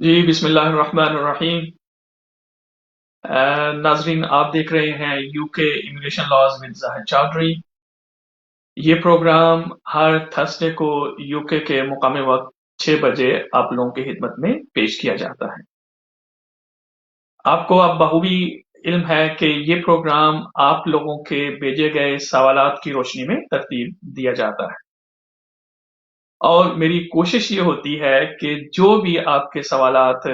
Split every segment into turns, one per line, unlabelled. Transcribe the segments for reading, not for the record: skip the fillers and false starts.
जी, बिस्मिल्लाहिर्रहमानिर्रहीम। नाजरीन, आप देख रहे हैं UK immigration laws with Zahid Chaudhry. ये प्रोग्राम हर थर्सडे को यूके के मुकामी वक्त 6 बजे आप लोगों की खिदमत में पेश किया जाता है। आपको अब बखूबी इल्म है कि ये प्रोग्राम आप लोगों के भेजे गए सवालात की रोशनी में तरतीब दिया जाता है और मेरी कोशिश ये होती है कि जो भी आपके सवालात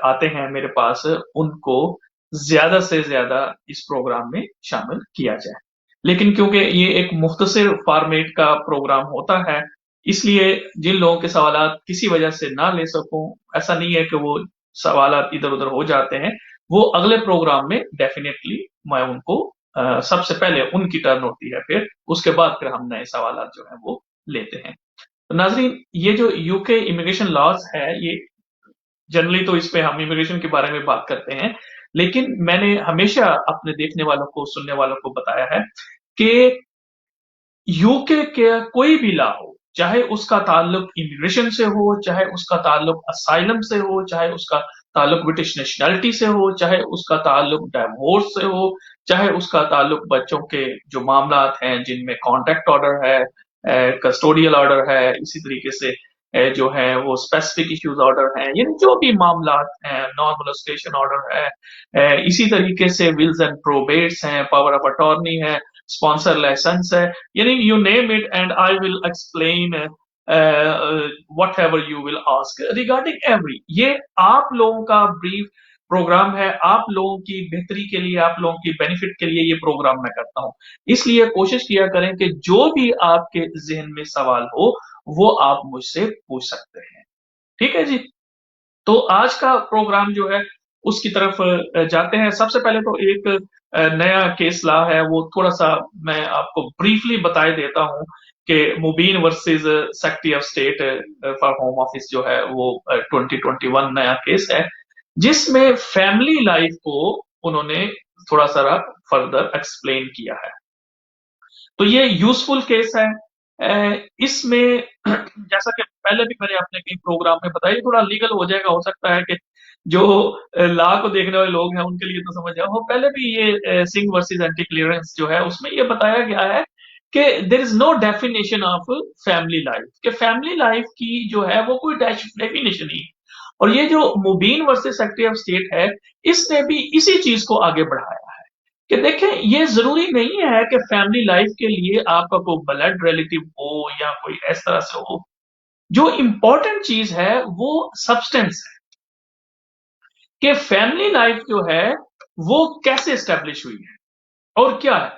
आते हैं मेरे पास, उनको ज्यादा से ज्यादा इस प्रोग्राम में शामिल किया जाए। लेकिन क्योंकि ये एक मुख्तसर फॉर्मेट का प्रोग्राम होता है, इसलिए जिन लोगों के सवालात किसी वजह से ना ले सकूं, ऐसा नहीं है कि वो सवालात इधर उधर हो जाते हैं। वो अगले प्रोग्राम में डेफिनेटली मैं उनको सबसे पहले उनकी टर्न होती है, फिर उसके बाद फिर हम नए सवालात जो है वो लेते हैं। तो नाजरीन, ये जो यूके इमिग्रेशन लॉज है, ये जनरली तो इस पे हम इमिग्रेशन के बारे में बात करते हैं, लेकिन मैंने हमेशा अपने देखने वालों को, सुनने वालों को बताया है कि यूके के कोई भी लॉ हो, चाहे उसका ताल्लुक इमिग्रेशन से हो, चाहे उसका ताल्लुक असाइलम से हो, चाहे उसका ताल्लुक ब्रिटिश नेशनैलिटी से हो, चाहे उसका ताल्लुक डाइवोर्स से हो, चाहे उसका ताल्लुक बच्चों के जो मामलात हैं जिनमें कॉन्टैक्ट ऑर्डर है, कस्टोडियल ऑर्डर है, इसी तरीके से जो है वो स्पेसिफिक इश्यूज ऑर्डर हैं, यानी जो भी मामलात हैं, नॉन मोलेस्टेशन ऑर्डर है, इसी तरीके से विल्स एंड प्रोबेट्स हैं, पावर ऑफ अटॉर्नी है, स्पॉन्सर लाइसेंस है, यानी you name it and I will explain what ever you will ask regarding every. ये आप लोगों का ब्रीफ प्रोग्राम है, आप लोगों की बेहतरी के लिए, आप लोगों की बेनिफिट के लिए ये प्रोग्राम मैं करता हूं। इसलिए कोशिश किया करें कि जो भी आपके जहन में सवाल हो वो आप मुझसे पूछ सकते हैं। ठीक है जी। तो आज का प्रोग्राम जो है उसकी तरफ जाते हैं। सबसे पहले तो एक नया केस लॉ है, वो थोड़ा सा मैं आपको ब्रीफली बताए देता हूं कि Mubeen versus secretary of state for home office जो है वो 2021 नया केस है, जिसमें फैमिली लाइफ को उन्होंने थोड़ा सा फर्दर एक्सप्लेन किया है। तो ये यूजफुल केस है। इसमें जैसा कि पहले भी मैंने अपने कई प्रोग्राम में बताया, ये थोड़ा लीगल हो जाएगा, हो सकता है कि जो लॉ को देखने वाले लोग हैं उनके लिए तो समझ जाओ। पहले भी ये सिंह वर्सेस एंटी क्लियरेंस जो है उसमें ये बताया गया है कि there is no definition of family life, कि फैमिली लाइफ की जो है वो कोई डेफिनेशन नहीं है। और ये जो मुबीन वर्सेस सेक्रेटरी ऑफ स्टेट है, इसने भी इसी चीज को आगे बढ़ाया कि देखें, ये जरूरी नहीं है कि फैमिली लाइफ के लिए आपका कोई ब्लड रिलेटिव हो या कोई इस तरह से हो। जो इंपॉर्टेंट चीज है वो सब्सटेंस है, कि फैमिली लाइफ जो है वो कैसे स्टेब्लिश हुई है और क्या है।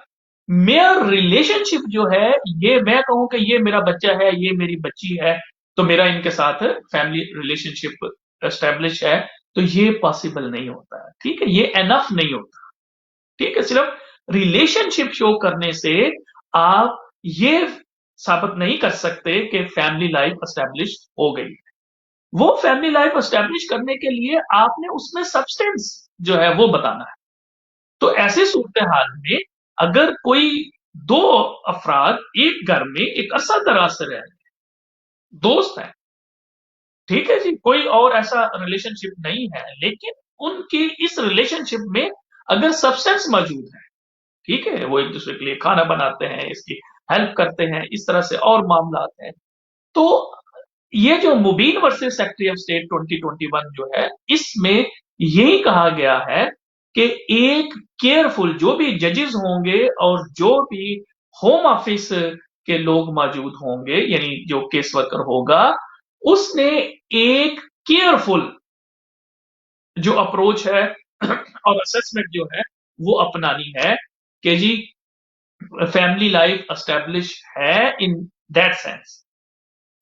मेयर रिलेशनशिप जो है, ये मैं कहूं कि ये मेरा बच्चा है, ये मेरी बच्ची है, तो मेरा इनके साथ फैमिली रिलेशनशिप एस्टेब्लिश है, तो ये पॉसिबल नहीं होता है। ठीक है, ये एनफ नहीं होता। ठीक है, सिर्फ रिलेशनशिप शो करने से आप ये साबित नहीं कर सकते कि फैमिली लाइफ एस्टेब्लिश हो गई। वो फैमिली लाइफ एस्टेब्लिश करने के लिए आपने उसमें सब्सटेंस जो है वो बताना है। तो ऐसे सूरत हाल में अगर कोई दो अफराद एक घर में एक अरसा दराज से रह रहे हैं, दोस्त हैं, ठीक है जी, कोई और ऐसा रिलेशनशिप नहीं है, लेकिन उनकी इस रिलेशनशिप में अगर सब्सटेंस मौजूद है, ठीक है, वो एक दूसरे के लिए खाना बनाते हैं, इसकी हेल्प करते हैं, इस तरह से और मामला आते हैं। तो ये जो मुबीन वर्सेस सेक्रेटरी ऑफ स्टेट 2021 जो है, इसमें यही कहा गया है कि एक केयरफुल जो भी जजेस होंगे और जो भी होम ऑफिस के लोग मौजूद होंगे, यानी जो केस वर्कर होगा, उसने एक केयरफुल जो अप्रोच है और असेसमेंट जो है वो अपनानी है कि जी फैमिली लाइफ एस्टेब्लिश है इन दैट सेंस,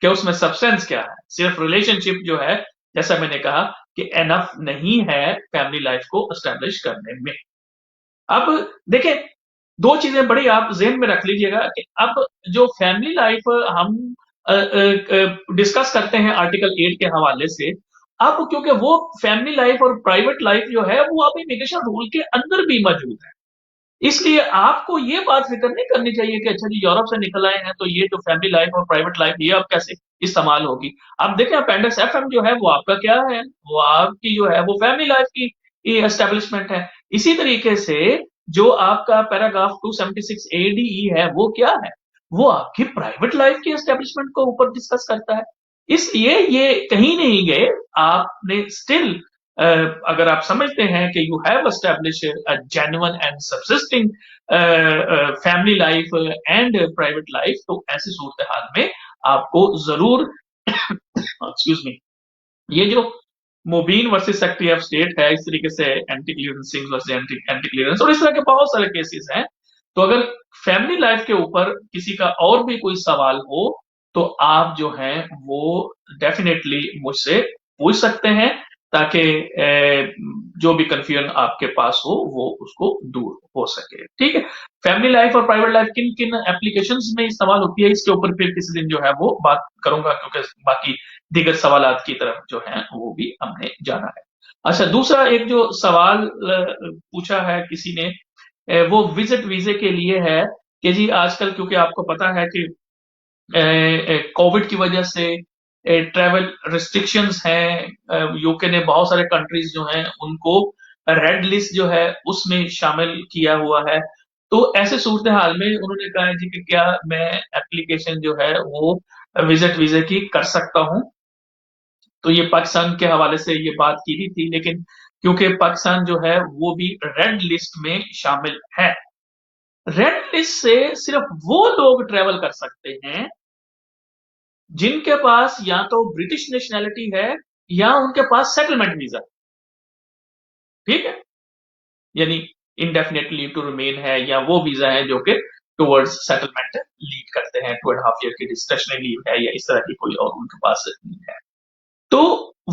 कि उसमें सब्सटेंस क्या है। सिर्फ रिलेशनशिप जो है, जैसा मैंने कहा, कि एनफ नहीं है फैमिली लाइफ को एस्टेब्लिश करने में। अब देखें, दो चीजें बड़ी आप जेहन में रख लीजिएगा कि अब जो फैमिली लाइफ हम डिस्कस करते हैं आर्टिकल 8 के हवाले से, अब क्योंकि वो फैमिली लाइफ और प्राइवेट लाइफ जो है वो अब इमिग्रेशन रूल के अंदर भी मौजूद है। इसलिए आपको ये बात फिक्र नहीं करनी चाहिए कि अच्छा जी यूरोप से निकल आए हैं तो ये जो फैमिली लाइफ और प्राइवेट लाइफ ये अब कैसे इस्तेमाल होगी। आप देखें अपेंडिक्स एफएम जो है वो आपका क्या है, वो आपकी जो है वो फैमिली लाइफ की एस्टेब्लिशमेंट है। इसी तरीके से जो आपका पैराग्राफ 276 एडीई है वो क्या है, वो आपकी प्राइवेट लाइफ की एस्टेब्लिशमेंट को ऊपर डिस्कस करता है। इसलिए ये कहीं नहीं गए, आपने स्टिल अगर आप समझते हैं कि you have establish a genuine and subsisting family life and private life, तो ऐसी सूरत हाल में आपको जरूर एक्सक्यूज मी, ये जो Mobin versus secretary of state है, इस तरीके से anti clearance Singh versus anti clearance और इस तरह के बहुत सारे केसेस हैं। तो अगर फैमिली लाइफ के ऊपर किसी का और भी कोई सवाल हो तो आप जो हैं वो डेफिनेटली मुझसे पूछ सकते हैं, ताकि जो भी कंफ्यूजन आपके पास हो वो उसको दूर हो सके। ठीक है, फैमिली लाइफ और प्राइवेट लाइफ किन किन एप्लीकेशंस में इस्तेमाल होती है इसके ऊपर फिर किसी दिन जो है वो बात करूंगा, क्योंकि बाकी दीगर सवालात की तरफ जो है वो भी हमने जाना है। अच्छा, दूसरा एक जो सवाल पूछा है किसी ने, वो विजिट वीजे के लिए है कि जी आजकल क्योंकि आपको पता है कि कोविड की वजह से ट्रैवल रिस्ट्रिक्शंस हैं, यूके ने बहुत सारे कंट्रीज जो हैं उनको रेड लिस्ट जो है उसमें शामिल किया हुआ है। तो ऐसे सूरत हाल में उन्होंने कहा है जी कि क्या मैं एप्लीकेशन जो है वो विजिट वीजे की कर सकता हूं। तो ये पाकिस्तान के हवाले से ये बात की भी थी, लेकिन क्योंकि पाकिस्तान जो है वो भी रेड लिस्ट में शामिल है, रेड लिस्ट से सिर्फ वो लोग ट्रेवल कर सकते हैं जिनके पास या तो ब्रिटिश नेशनैलिटी है या उनके पास सेटलमेंट वीजा। ठीक है, यानी इंडेफिनेट लीव टू रिमेन है या वो वीजा है जो कि टुवर्ड्स सेटलमेंट लीड करते हैं, 2.5 ईयर की डिस्कशनरी लीव है या इस तरह की कोई और उनके पास लीव है, तो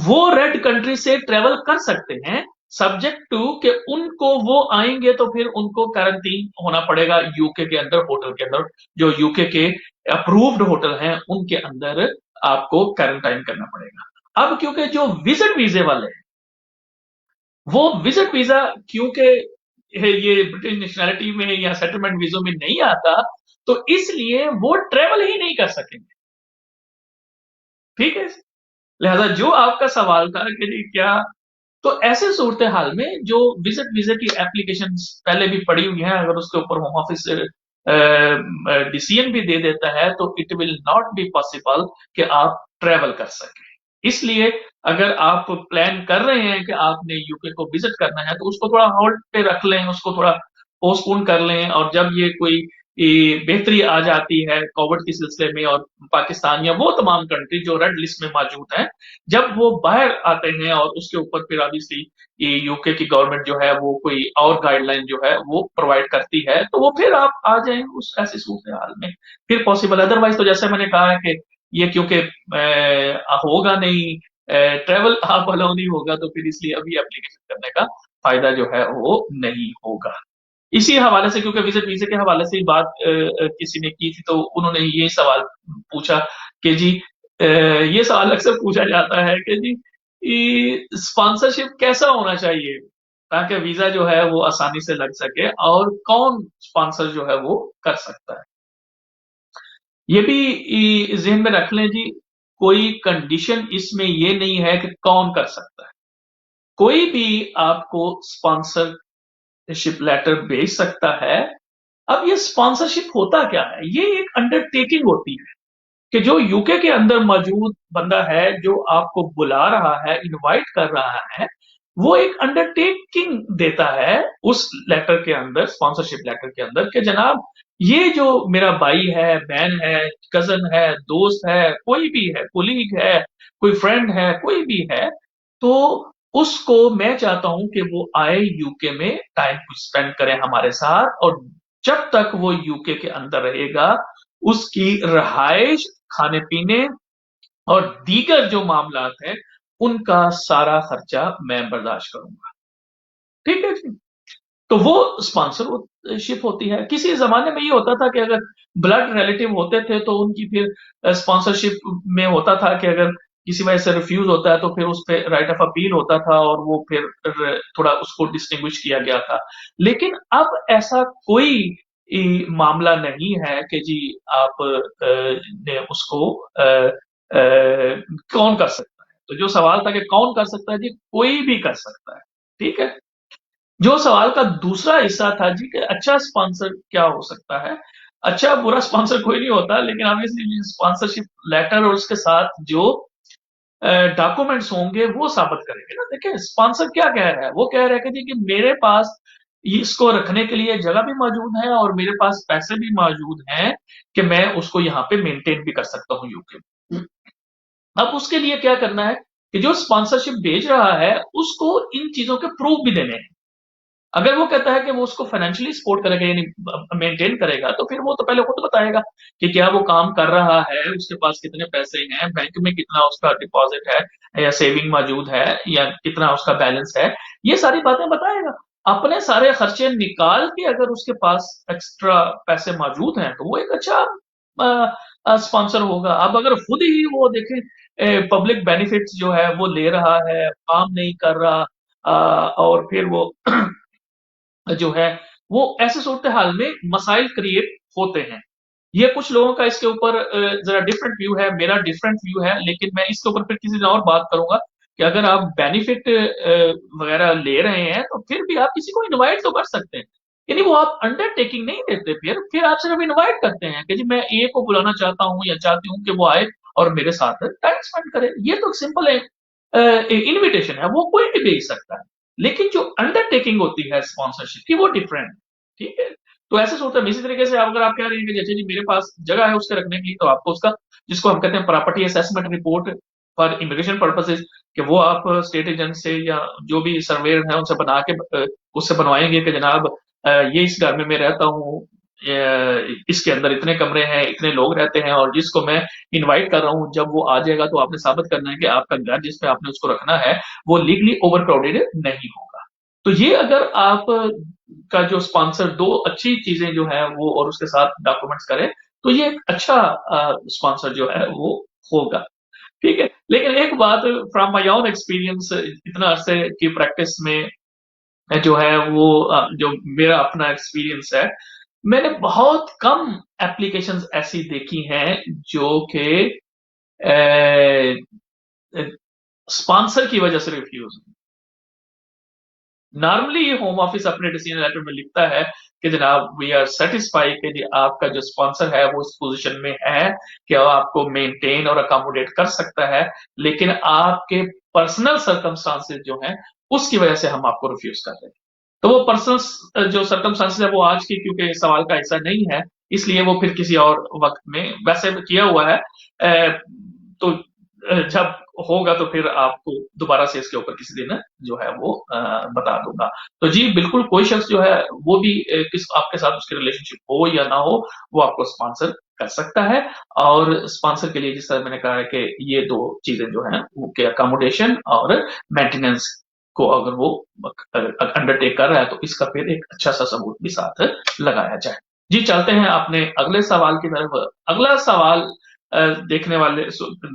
वो रेड कंट्री से ट्रेवल कर सकते हैं, सब्जेक्ट टू कि उनको वो आएंगे तो फिर उनको क्वारंटीन होना पड़ेगा यूके के अंदर, होटल के अंदर जो यूके के अप्रूव्ड होटल हैं उनके अंदर आपको क्वारंटाइन करना पड़ेगा। अब क्योंकि जो विजिट वीजे वाले हैं वो विजिट वीजा क्योंकि ये ब्रिटिश नेशनैलिटी में या सेटलमेंट वीजों में नहीं आता, तो इसलिए वो ट्रेवल ही नहीं कर सकेंगे। ठीक है, लिहाजा जो आपका सवाल था कि जी क्या, तो ऐसे सूरत हाल में जो विजिट वीजा की एप्लीकेशन पहले भी पड़ी हुई है, अगर उसके ऊपर होम ऑफिस डिसीजन भी दे देता है तो it will not be possible कि आप ट्रेवल कर सके। इसलिए अगर आप प्लान कर रहे हैं कि आपने यूके को विजिट करना है तो उसको थोड़ा होल्ड पे रख लें, उसको थोड़ा पोस्टपोन कर लें, और जब ये कोई बेहतरी आ जाती है कोविड के सिलसिले में और पाकिस्तान या वो तमाम कंट्री जो रेड लिस्ट में मौजूद हैं, जब वो बाहर आते हैं और उसके ऊपर फिर ऑब्वियसली ये यूके की गवर्नमेंट जो है वो कोई और गाइडलाइन जो है वो प्रोवाइड करती है, तो वो फिर आप आ जाएं उस ऐसी सूरत हाल में फिर पॉसिबल। अदरवाइज तो जैसे मैंने कहा है कि ये क्योंकि होगा नहीं, ट्रेवल आप अलाउ नहीं होगा, तो फिर इसलिए अभी एप्लीकेशन करने का फायदा जो है वो नहीं होगा। इसी हवाले से क्योंकि विजिट वीजे के हवाले से ही बात किसी ने की थी, तो उन्होंने ये सवाल पूछा कि जी ये सवाल अक्सर पूछा जाता है कि जी स्पॉन्सरशिप कैसा होना चाहिए ताकि वीजा जो है वो आसानी से लग सके और कौन स्पॉन्सर जो है वो कर सकता है। ये भी जहन में रख लें जी, कोई कंडीशन इसमें ये नहीं है कि कौन कर सकता है, कोई भी आपको स्पॉन्सरशिप लेटर भेज सकता है। अब ये स्पॉन्सरशिप होता क्या है, ये एक अंडरटेकिंग होती है कि जो यूके के अंदर मौजूद बंदा है जो आपको बुला रहा है, इनवाइट कर रहा है, वो एक अंडरटेकिंग देता है उस लेटर के अंदर, स्पॉन्सरशिप लेटर के अंदर, कि जनाब ये जो मेरा भाई है, बहन है, कजन है, दोस्त है, कोई भी है, कोलीग है, कोई फ्रेंड है, कोई भी है, तो उसको मैं चाहता हूं कि वो आए यूके में, टाइम स्पेंड करे हमारे साथ, और जब तक वो यूके के अंदर रहेगा उसकी रहाइश, खाने पीने और दीगर जो मामलात हैं उनका सारा खर्चा मैं बर्दाश्त करूंगा। ठीक है जी, तो वो स्पॉन्सरशिप होती है। किसी जमाने में ये होता था कि अगर ब्लड रिलेटिव होते थे तो उनकी फिर स्पॉन्सरशिप में होता था कि अगर किसी वजह से रिफ्यूज होता है तो फिर उस पे राइट ऑफ अपील होता था और वो फिर थोड़ा उसको डिस्टिंग्विश किया गया था। लेकिन अब ऐसा कोई मामला नहीं है कि जी आप ने उसको कौन कर सकता है। तो जो सवाल था कि कौन कर सकता है, जी कोई भी कर सकता है। ठीक है। जो सवाल का दूसरा हिस्सा था जी कि अच्छा स्पॉन्सर क्या हो सकता है। अच्छा बुरा स्पॉन्सर कोई नहीं होता, लेकिन ऑब्वियसली स्पॉन्सरशिप लेटर और उसके साथ जो डॉक्यूमेंट्स होंगे वो साबित करेंगे ना। देखिए स्पॉन्सर क्या कह रहा है, वो कह रहा है कि जी कि मेरे पास इसको रखने के लिए जगह भी मौजूद है और मेरे पास पैसे भी मौजूद हैं कि मैं उसको यहाँ पे मेंटेन भी कर सकता हूँ यूके में। अब उसके लिए क्या करना है कि जो स्पॉन्सरशिप भेज रहा है उसको इन चीजों के प्रूफ भी देने हैं। अगर वो कहता है कि वो उसको फाइनेंशियली सपोर्ट करेगा यानी मेंटेन करेगा, तो फिर वो तो पहले खुद बताएगा कि क्या वो काम कर रहा है, उसके पास कितने पैसे हैं, बैंक में कितना उसका डिपॉजिट है या सेविंग मौजूद है या कितना उसका बैलेंस है। ये सारी बातें बताएगा। अपने सारे खर्चे निकाल के अगर उसके पास एक्स्ट्रा पैसे मौजूद हैं तो वो एक अच्छा स्पॉन्सर होगा। अब अगर खुद ही वो देखें पब्लिक बेनिफिट्स जो है वो ले रहा है, काम नहीं कर रहा, और फिर वो जो है वो ऐसे सूरत हाल में मसाइल क्रिएट होते हैं। ये कुछ लोगों का इसके ऊपर जरा डिफरेंट व्यू है, मेरा डिफरेंट व्यू है, लेकिन मैं इसके ऊपर फिर किसी दिन और बात करूंगा कि अगर आप बेनिफिट वगैरह ले रहे हैं तो फिर भी आप किसी को इनवाइट तो कर सकते हैं। यानी वो आप अंडरटेकिंग नहीं देते, फिर आप सिर्फ इनवाइट करते हैं कि जी मैं ए को बुलाना चाहता हूँ या चाहती हूँ कि वो आए और मेरे साथ टाइम स्पेंड करे। ये तो सिंपल है, इनविटेशन है, वो कोई भी भेज सकता है। लेकिन जो अंडरटेकिंग होती है स्पॉन्सरशिप की वो डिफरेंट। ठीक है। तो ऐसे सोचते हैं इसी तरीके से अगर आप कह रहे हैं कि जैसे जी मेरे पास जगह है उसके रखने के लिए, तो आपको उसका जिसको हम कहते हैं property assessment report for immigration purposes, कि वो आप स्टेट एजेंट से या जो भी सर्वेयर है उनसे बना के उससे बनवाएंगे कि जनाब ये इस घर में मैं रहता हूँ, इसके अंदर इतने कमरे हैं, इतने लोग रहते हैं, और जिसको मैं इनवाइट कर रहा हूँ जब वो आ जाएगा तो आपने साबित करना है कि आपका घर जिसमें आपने उसको रखना है वो लीगली ओवर क्राउडेड नहीं होगा। तो ये अगर आप का जो स्पॉन्सर दो अच्छी चीजें जो है वो और उसके साथ डॉक्यूमेंट्स करे, तो ये एक अच्छा स्पॉन्सर जो है वो होगा। ठीक है। लेकिन एक बात फ्रॉम माय ओन एक्सपीरियंस, इतना अरसे की प्रैक्टिस में जो है वो जो मेरा अपना एक्सपीरियंस है, मैंने बहुत कम एप्लीकेशंस ऐसी देखी हैं जो कि स्पॉन्सर की वजह से रिफ्यूज। नॉर्मली ये होम ऑफिस अपने डिसीजन लेटर में लिखता है कि जनाब वी आर सेटिस्फाइड कि जी आपका जो स्पॉन्सर है वो इस पोजीशन में है कि वो आपको मेंटेन और अकोमोडेट कर सकता है, लेकिन आपके पर्सनल सर्कमस्टांसेस जो हैं उसकी वजह से हम आपको रिफ्यूज कर रहे हैं। तो वो पर्सनल जो सर्कमस्टांसेस है वो आज की क्योंकि सवाल का हिस्सा नहीं है, इसलिए वो फिर किसी और वक्त में वैसे किया हुआ है। तो जब होगा तो फिर आपको दोबारा से इसके ऊपर किसी दिन जो है वो बता दूंगा। तो जी बिल्कुल कोई शख्स जो है वो भी किस आपके साथ उसकी रिलेशनशिप हो या ना हो, वो आपको स्पॉन्सर कर सकता है। और स्पॉन्सर के लिए जिस तरह मैंने कहा है कि ये दो चीजें जो है वो के अकोमोडेशन और मेंटेनेंस को अगर वो अंडरटेक कर रहा है तो इसका फिर एक अच्छा सा सबूत भी साथ लगाया जाए। जी चलते हैं अपने अगले सवाल की तरफ। अगला सवाल देखने वाले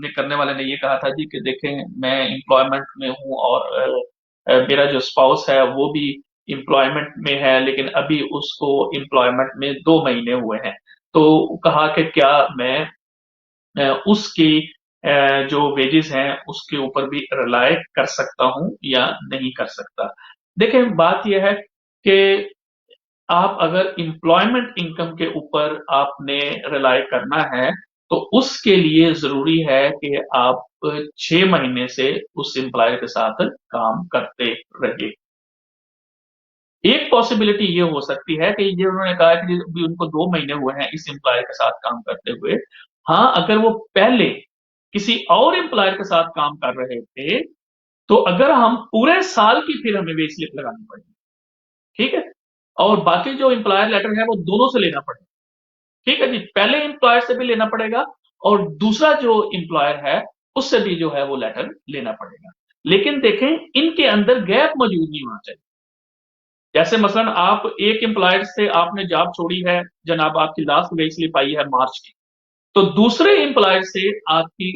करने वाले ने ये कहा था जी कि देखें मैं एम्प्लॉयमेंट में हूँ और मेरा जो स्पाउस है वो भी एम्प्लॉयमेंट में है, लेकिन अभी उसको एम्प्लॉयमेंट में 2 महीने हुए हैं। तो कहा कि क्या मैं उसकी जो वेजेस हैं उसके ऊपर भी रिलाय कर सकता हूं या नहीं कर सकता। देखें बात यह है कि आप अगर एम्प्लॉयमेंट इनकम के ऊपर आपने रिलाय करना है तो उसके लिए जरूरी है कि आप 6 महीने से उस एम्प्लॉयर के साथ काम करते रहिए। एक पॉसिबिलिटी ये हो सकती है कि ये उन्होंने कहा कि अभी उनको 2 महीने हुए हैं इस एम्प्लॉयर के साथ काम करते हुए। हाँ अगर वो पहले किसी और एम्प्लॉयर के साथ काम कर रहे थे तो अगर हम पूरे साल की फिर हमें वेज स्लिप लगानी पड़ेगी। ठीक है। और बाकी जो एम्प्लॉयर लेटर है वो दोनों से लेना पड़ेगा। ठीक है जी, पहले एम्प्लॉयर से भी लेना पड़ेगा और दूसरा जो एम्प्लॉयर है उससे भी जो है वो लेटर लेना पड़ेगा। लेकिन देखें इनके अंदर गैप मौजूद नहीं होना चाहिए। जैसे मसलन आप एक एम्प्लॉयर से आपने जॉब छोड़ी है, जनाब आपकी लास्ट वेज स्लिप आई है मार्च की, तो दूसरे एम्प्लॉयर से आपकी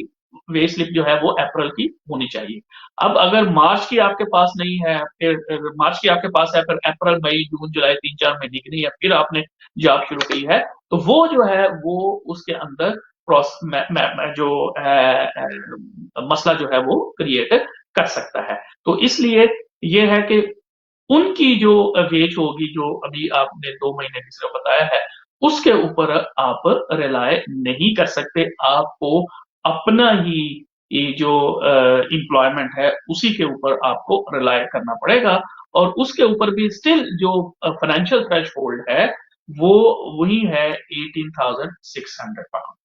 वेज स्लिप जो है वो अप्रैल की होनी चाहिए। अब अगर मार्च की आपके पास नहीं है, फिर मार्च की आपके पास है, फिर अप्रैल मई जून जुलाई 3-4 महीने की नहीं है, फिर आपने जॉब शुरू की है, तो वो जो है वो उसके अंदर जो मसला जो है वो क्रिएट कर सकता है। तो इसलिए ये है कि उनकी जो वेज होगी, जो अभी आपने 2 महीने की सिर्फ बताया है, उसके ऊपर आप रिलाय नहीं कर सकते। आपको अपना ही ये जो एम्प्लॉयमेंट है उसी के ऊपर आपको रिलाय करना पड़ेगा। और उसके ऊपर भी स्टिल जो फाइनेंशियल थ्रेशहोल्ड है वो वही है 18,600 पाउंड।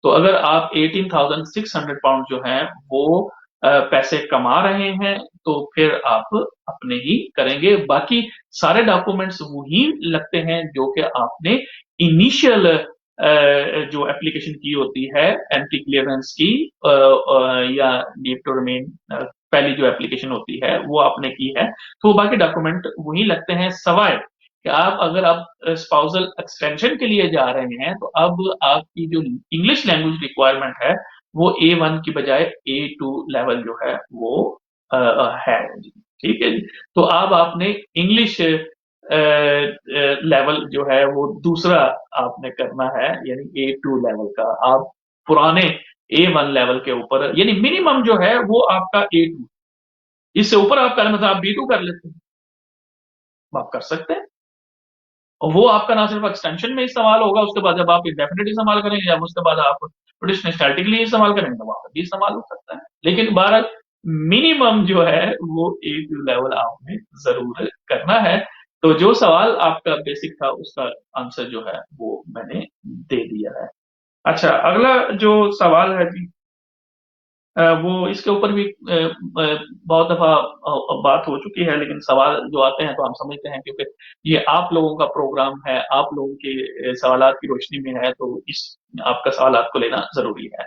तो अगर आप 18,600 पाउंड जो है वो पैसे कमा रहे हैं तो फिर आप अपने ही करेंगे। बाकी सारे डॉक्यूमेंट्स वही लगते हैं जो कि आपने इनिशियल जो एप्लीकेशन की होती है एंटी क्लियरेंस की, या लीव टू रिमेन, पहली जो एप्लीकेशन होती है वो आपने की है, तो बाकी डॉक्यूमेंट वही लगते हैं। सवाए कि आप अगर आप स्पाउसल एक्सटेंशन के लिए जा रहे हैं तो अब आपकी जो इंग्लिश लैंग्वेज रिक्वायरमेंट है वो A1 की बजाय A2 लेवल जो है वो है जी। ठीक है जी। तो अब आपने इंग्लिश लेवल जो है वो दूसरा आपने करना है, यानी A2 लेवल का। आप पुराने A1 लेवल के ऊपर, यानी मिनिमम जो है वो आपका A2, इससे ऊपर आप करना था आप B2 कर लेते हैं, आप कर सकते हैं। और वो आपका ना सिर्फ एक्सटेंशन में इस्तेमाल होगा, उसके बाद जब आप इंडेफिनिट इस्तेमाल करेंगे, जब उसके बाद आप ब्रिटिश नेशनलिटी के लिए इस्तेमाल करेंगे तो वहां पर भी इस्तेमाल हो सकता है। लेकिन बहरहाल मिनिमम जो है वो A2 लेवल आपने जरूर करना है। तो जो सवाल आपका बेसिक था उसका आंसर जो है वो मैंने दे दिया है। अच्छा, अगला जो सवाल है जी, वो इसके ऊपर भी बहुत दफा बात हो चुकी है, लेकिन सवाल जो आते हैं तो हम समझते हैं क्योंकि ये आप लोगों का प्रोग्राम है, आप लोगों के सवालात की रोशनी में है, तो इस आपका सवाल आपको लेना जरूरी है।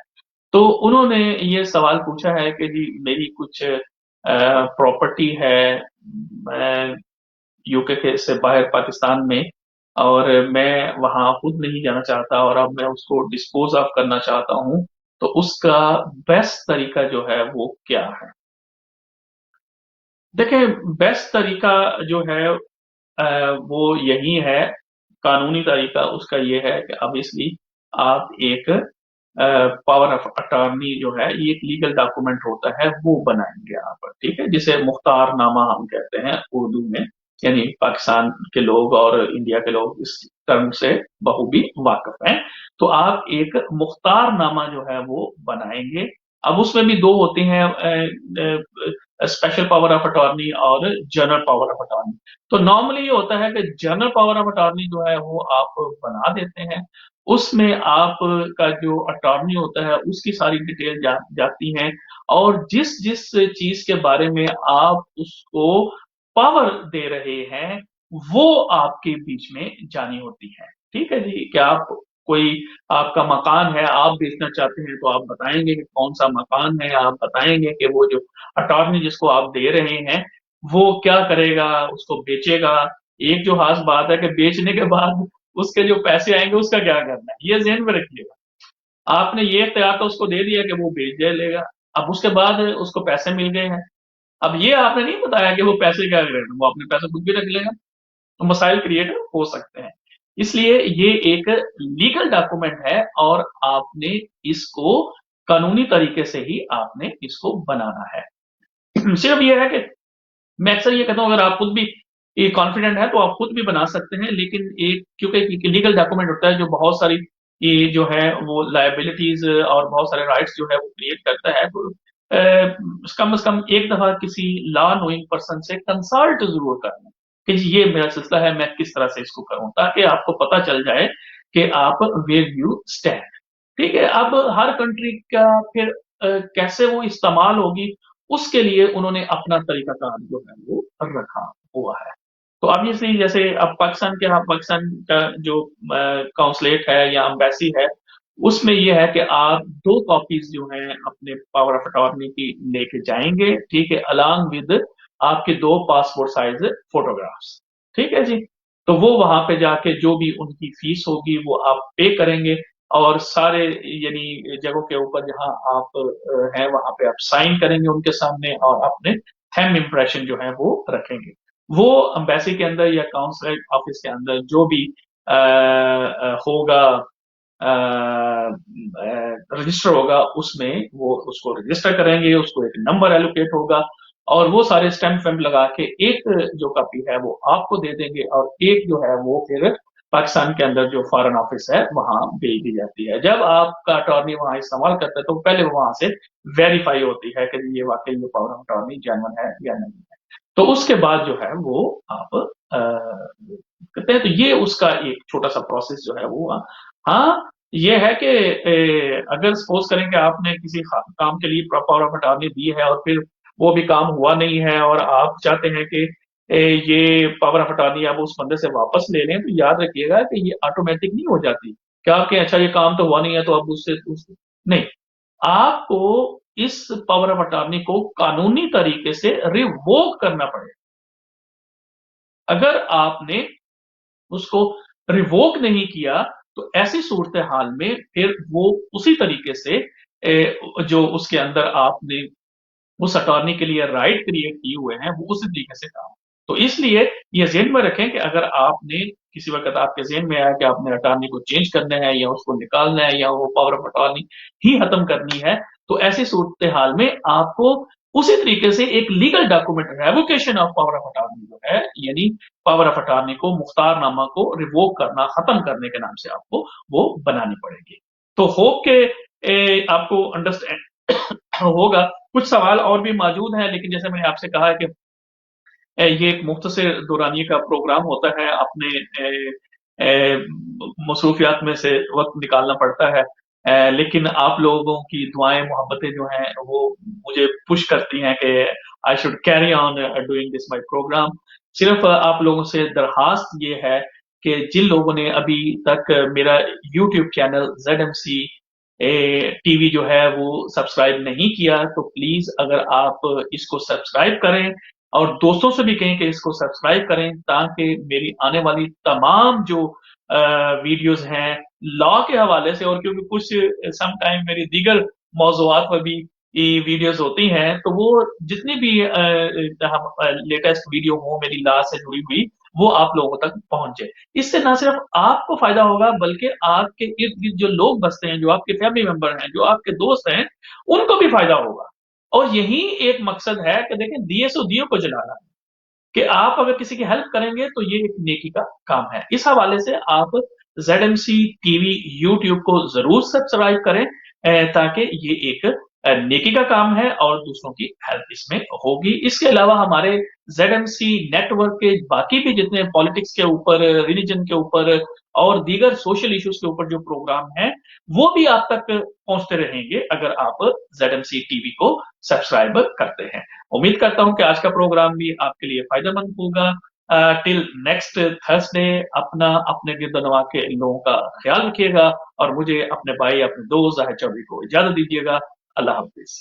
तो उन्होंने ये सवाल पूछा है कि जी मेरी कुछ प्रॉपर्टी है, मैं यूके के से बाहर पाकिस्तान में, और मैं वहां खुद नहीं जाना चाहता और अब मैं उसको डिस्पोज ऑफ करना चाहता हूँ, तो उसका बेस्ट तरीका जो है वो क्या है? देखिए, बेस्ट तरीका जो है वो यही है, कानूनी तरीका उसका ये है कि ऑब्वियसली आप एक पावर ऑफ अटॉर्नी जो है, ये एक लीगल डॉक्यूमेंट होता है, वो बनाएंगे आप, ठीक है, जिसे मुख्तारनामा हम कहते हैं उर्दू में। यानी पाकिस्तान के लोग और इंडिया के लोग इस टर्म से बखूबी वाकिफ हैं। तो आप एक मुख्तारनामा जो है वो बनाएंगे। अब उसमें भी दो होती हैं, स्पेशल पावर ऑफ अटॉर्नी और जनरल पावर ऑफ अटॉर्नी। तो नॉर्मली ये होता है कि जनरल पावर ऑफ अटॉर्नी जो है वो आप बना देते हैं, उसमें आप का जो अटॉर्नी होता है उसकी सारी डिटेल जाती हैं, और जिस जिस चीज के बारे में आप उसको पावर दे रहे हैं वो आपके बीच में जानी होती है। ठीक है जी, क्या आप कोई, आपका मकान है, आप बेचना चाहते हैं, तो आप बताएंगे कि कौन सा मकान है, आप बताएंगे कि वो जो अटॉर्नी जिसको आप दे रहे हैं वो क्या करेगा, उसको बेचेगा। एक जो खास बात है कि बेचने के बाद उसके जो पैसे आएंगे उसका क्या करना है, ये ज़हन में रखिएगा। आपने ये इख्तियार तो उसको दे दिया कि वो बेच दे लेगा, अब उसके बाद उसको पैसे मिल गए हैं, अब ये आपने नहीं बताया कि वो पैसे क्या करेगा, वो अपने पैसे खुद भी रख लेगा, तो मसाइल क्रिएट हो सकते हैं। इसलिए ये एक लीगल डॉक्यूमेंट है और आपने इसको कानूनी तरीके से ही आपने इसको बनाना है। सिर्फ ये है कि मैं अक्सर ये कहता हूँ, अगर आप खुद भी ये कॉन्फिडेंट है तो आप खुद भी बना सकते हैं, लेकिन एक क्योंकि लीगल डॉक्यूमेंट होता है जो बहुत सारी ये जो है वो लाइबिलिटीज और बहुत सारे राइट्स जो है वो क्रिएट करता है, तो कम से कम एक दफा किसी लॉ नोइंग पर्सन से कंसल्ट जरूर करना कि जी ये मेरा सिलसिला है, मैं किस तरह से इसको करूं, ताकि आपको पता चल जाए कि आप वेयर यू स्टैंड। ठीक है, अब हर कंट्री का फिर कैसे वो इस्तेमाल होगी उसके लिए उन्होंने अपना तरीकाकार जो है वो रखा हुआ है। तो ऑब्वियसली जैसे अब पाकिस्तान के, हाँ, पाकिस्तान का जो काउंसलेट है या अम्बेसी है, उसमें यह है कि आप 2 कॉपीज जो हैं अपने पावर ऑफ अटॉर्नी की लेके जाएंगे, ठीक है, अलॉन्ग विद आपके 2 पासपोर्ट साइज फोटोग्राफ्स। ठीक है जी। तो वो वहां पे जाके जो भी उनकी फीस होगी वो आप पे करेंगे। और सारे यानी जगहों के ऊपर जहां आप हैं वहां पे आप साइन करेंगे उनके सामने और अपने थंब इम्प्रेशन जो है वो रखेंगे। वो एम्बेसी के अंदर या काउंसलेट ऑफिस के अंदर जो भी होगा, रजिस्टर होगा, उसमें वो उसको रजिस्टर करेंगे, उसको एक नंबर एलोकेट होगा और वो सारे स्टैंप वैम्प लगा के एक जो कॉपी है वो आपको दे देंगे और एक जो है वो फिर पाकिस्तान के अंदर जो फॉरेन ऑफिस है वहां भेज दी जाती है। जब आपका अटॉर्नी वहां इस्तेमाल करता है तो पहले वो वहां से वेरीफाई होती है कि ये वाकई ये पावर ऑफ अटॉर्नी जेन्युइन है या नहीं है। तो उसके बाद जो है वो आप करते हैं। तो ये उसका एक छोटा सा प्रोसेस जो है वो हुआ। हाँ, ये है कि अगर सपोज करें कि आपने किसी काम के लिए पावर ऑफ अटॉर्नी दी है और फिर वो भी काम हुआ नहीं है और आप चाहते हैं कि ये पावर ऑफ अटॉर्नी आप उस बंदे से वापस ले लें, तो याद रखिएगा कि ये ऑटोमेटिक नहीं हो जाती। क्या आपके अच्छा ये काम तो हुआ नहीं है तो अब नहीं, आपको इस पावर ऑफ अटॉर्नी को कानूनी तरीके से रिवोक करना पड़ेगा। अगर आपने उसको रिवोक नहीं किया तो ऐसी सूरत हाल में फिर वो उसी तरीके से जो उसके अंदर आपने उस अटॉर्नी के लिए राइट क्रिएट किए हुए हैं वो उसी तरीके से काम। तो इसलिए ये ज़हन में रखें कि अगर आपने किसी वक्त आपके ज़हन में आया कि आपने अटॉर्नी को चेंज करना है या उसको निकालना है या वो पावर ऑफ अटॉर्नी ही खत्म करनी है, तो ऐसी सूरत हाल में आपको उसी तरीके से एक legal document revocation of power of attorney जो है, यानी पावर ऑफ अटॉर्नी को मुख्तारनामा को रिवोक करना, खत्म करने के नाम से आपको वो बनानी पड़ेगी। तो होप के आपको अंडरस्टैंड होगा। कुछ सवाल और भी मौजूद हैं लेकिन जैसे मैंने आपसे कहा है कि ये एक मुख्तसर दौरानिए का प्रोग्राम होता है, अपने मसरूफियात में से वक्त निकालना पड़ता है। लेकिन आप लोगों की दुआएं मोहब्बतें जो हैं वो मुझे पुश करती हैं कि I should carry on doing this my programme. सिर्फ आप लोगों से दरखास्त ये है कि जिन लोगों ने अभी तक मेरा यूट्यूब चैनल ZMC टीवी जो है वो सब्सक्राइब नहीं किया तो प्लीज अगर आप इसको सब्सक्राइब करें और दोस्तों से भी कहें कि इसको सब्सक्राइब करें ताकि मेरी आने वाली तमाम जो वीडियोस हैं लॉ के हवाले से, और क्योंकि कुछ सम टाइम मेरी दीगर मौज़ूआत पर भी वीडियोस होती हैं तो वो जितनी भी लेटेस्ट वीडियो हो मेरी लॉ से जुड़ी हुई वो आप लोगों तक पहुंचे। इससे ना सिर्फ आपको फायदा होगा बल्कि आपके इर्द गिर्द जो लोग बसते हैं, जो आपके फैमिली मेंबर हैं, जो आपके दोस्त हैं, उनको भी फायदा होगा। और यही एक मकसद है कि देखें दिए सो दियो को जलाना, कि आप अगर किसी की हेल्प करेंगे तो ये एक नेकी का काम है। इस हवाले से आप ZMC टीवी यूट्यूब को जरूर सब्सक्राइब करें ताकि ये एक नेकी का काम है और दूसरों की हेल्प इसमें होगी। इसके अलावा हमारे ZMC नेटवर्क के बाकी भी जितने पॉलिटिक्स के ऊपर, रिलीजन के ऊपर और दीगर सोशल इश्यूज के ऊपर जो प्रोग्राम है वो भी आप तक पहुंचते रहेंगे अगर आप ZMC टीवी को सब्सक्राइब करते हैं। उम्मीद करता हूं कि आज का प्रोग्राम भी आपके लिए फायदेमंद होगा। टिल नेक्स्ट थर्सडे अपना अपने गिरदनवा के लोगों का ख्याल रखिएगा और मुझे अपने भाई अपने दोस्त जाहिद चौधरी को इजाजत दीजिएगा। अल्लाह हाफिज।